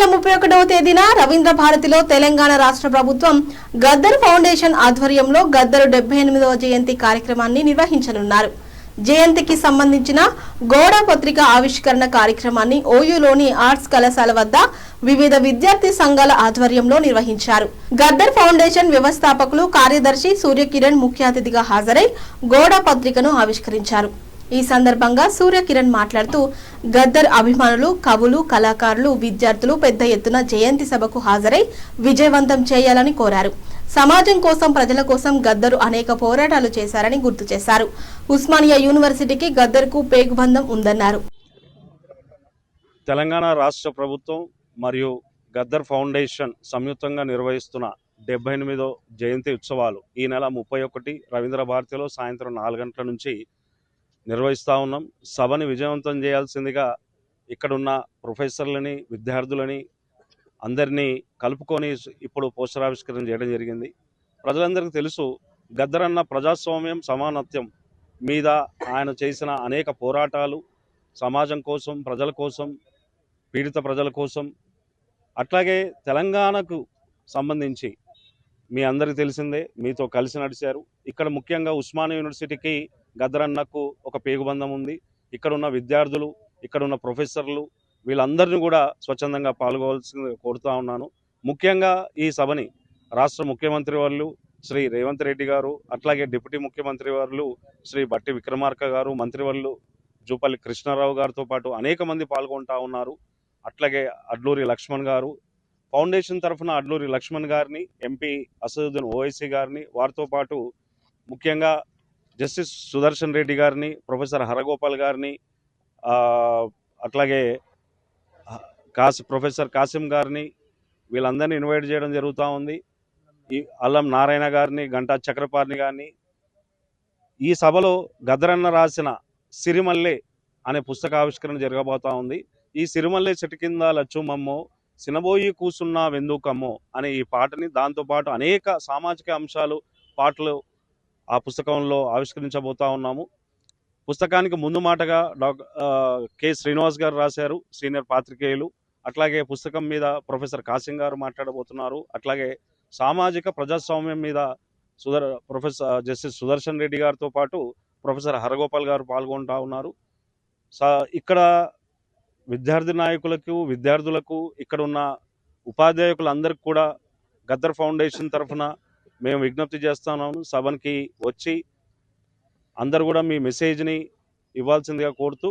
నెల 31వ తేదీన రవీంద్ర భారతిలో తెలంగాణ రాష్ట్ర ప్రభుత్వం గద్దర్ ఫౌండేషన్ ఆధ్వర్యంలో గద్దర్ 78వ జయంతి కార్యక్రమాన్ని నిర్వహించనున్నారు. జయంతికి సంబంధించిన గోడ పత్రిక ఆవిష్కరణ కార్యక్రమాన్ని ఓయూలోని ఆర్ట్స్ కళాశాల వద్ద వివిధ విద్యార్థి సంఘాల ఆధ్వర్యంలో నిర్వహించారు. గద్దర్ ఫౌండేషన్ వ్యవస్థాపకులు కార్యదర్శి సూర్యకిరణ్ ముఖ్య అతిథిగా హాజరై గోడ పత్రికను ఆవిష్కరించారు. ఈ సందర్భంగా సూర్యకిరణ్ మాట్లాడుతూ గద్దర్ అభిమానులు, కవులు, కళాకారులు, విద్యార్థులు పెద్ద ఎత్తున జయంతి సభకు హాజరై విజయవంతం చేయాలని కోరారు. సమాజం కోసం, ప్రజల కోసం గద్దర్ అనేక పోరాటాలు చేశారని గుర్తు చేశారు. ఉస్మానియా యూనివర్సిటీకి గద్దర్కు పేగుబంధం ఉందన్నారు. తెలంగాణ రాష్ట్ర ప్రభుత్వం మరియు గద్దర్ ఫౌండేషన్ సంయుక్తంగా నిర్వహిస్తున్న 78వ జయంతి ఉత్సవాలు ఈ నెల 31 రవీంద్ర భారతిలో సాయంత్రం 4 గంటల నుంచి నిర్వహిస్తూ ఉన్నాం. సభని విజయవంతం చేయాల్సిందిగా ఇక్కడున్న ప్రొఫెసర్లని, విద్యార్థులని అందరినీ కలుపుకొని ఇప్పుడు పోస్టర్ ఆవిష్కరణ చేయడం జరిగింది. ప్రజలందరికీ తెలుసు, గద్దర్ అన్న ప్రజాస్వామ్యం, సమానత్వం మీద ఆయన చేసిన అనేక పోరాటాలు సమాజం కోసం, ప్రజల కోసం, పీడిత ప్రజల కోసం, అట్లాగే తెలంగాణకు సంబంధించి మీ అందరికీ తెలిసిందే, మీతో కలిసి నడిచారు. ఇక్కడ ముఖ్యంగా ఉస్మానియా యూనివర్సిటీకి గద్దర్ అన్నకు ఒక పేగుబంధం ఉంది. ఇక్కడున్న విద్యార్థులు, ఇక్కడున్న ప్రొఫెసర్లు వీళ్ళందరినీ కూడా స్వచ్ఛందంగా పాల్గొవాల్సింది కోరుతా ఉన్నాను. ముఖ్యంగా ఈ సభని రాష్ట్ర ముఖ్యమంత్రి వర్యులు శ్రీ రేవంత్ రెడ్డి గారు, అట్లాగే డిప్యూటీ ముఖ్యమంత్రి వర్యులు శ్రీ బట్టి విక్రమార్క గారు, మంత్రివర్యులు జూపల్లి కృష్ణారావు గారితో పాటు అనేక మంది పాల్గొంటా ఉన్నారు. అట్లాగే అడ్లూరి లక్ష్మణ్ గారు, ఫౌండేషన్ తరఫున అడ్లూరి లక్ష్మణ్ గారిని, ఎంపీ అసదుద్దీన్ ఓవైసీ గారిని, వారితో పాటు ముఖ్యంగా జస్టిస్ సుదర్శన్ రెడ్డి గారిని, ప్రొఫెసర్ హరగోపాల్ గారిని, అట్లాగే ప్రొఫెసర్ కాసిం గారిని, వీళ్ళందరినీ ఇన్వైట్ చేయడం జరుగుతూ ఉంది. ఈ అల్లం నారాయణ గారిని, గంటా చక్రపాణి గారిని. ఈ సభలో గద్దరన్న రాసిన సిరిమల్లె అనే పుస్తక ఆవిష్కరణ జరగబోతూ ఉంది. ఈ సిరిమల్లె చెట్టు కింద లచ్చుమమ్మో, సినబోయి కూసున్నా వెందుకమ్మో అనే ఈ పాటని, దాంతోపాటు అనేక సామాజిక అంశాలు, పాటలు ఆ పుస్తకంలో ఆవిష్కరించబోతా ఉన్నాము. పుస్తకానికి ముందు మాటగా కె శ్రీనివాస్ గారు రాశారు, సీనియర్ పాత్రికేయులు. అట్లాగే పుస్తకం మీద ప్రొఫెసర్ కాసిం గారు మాట్లాడబోతున్నారు. అట్లాగే సామాజిక ప్రజాస్వామ్యం మీద ప్రొఫెసర్ జస్టిస్ సుదర్శన్ రెడ్డి గారితో పాటు ప్రొఫెసర్ హరగోపాల్ గారు పాల్గొంటా ఉన్నారు. ఇక్కడ విద్యార్థి నాయకులకు, విద్యార్థులకు, ఇక్కడ ఉన్న ఉపాధ్యాయులందరికీ కూడా గద్దర్ ఫౌండేషన్ తరఫున మేము విజ్ఞప్తి చేస్తున్నాము. సభకి వచ్చి అందరు కూడా మీ మెసేజ్ని ఇవ్వాల్సిందిగా కోరుతూ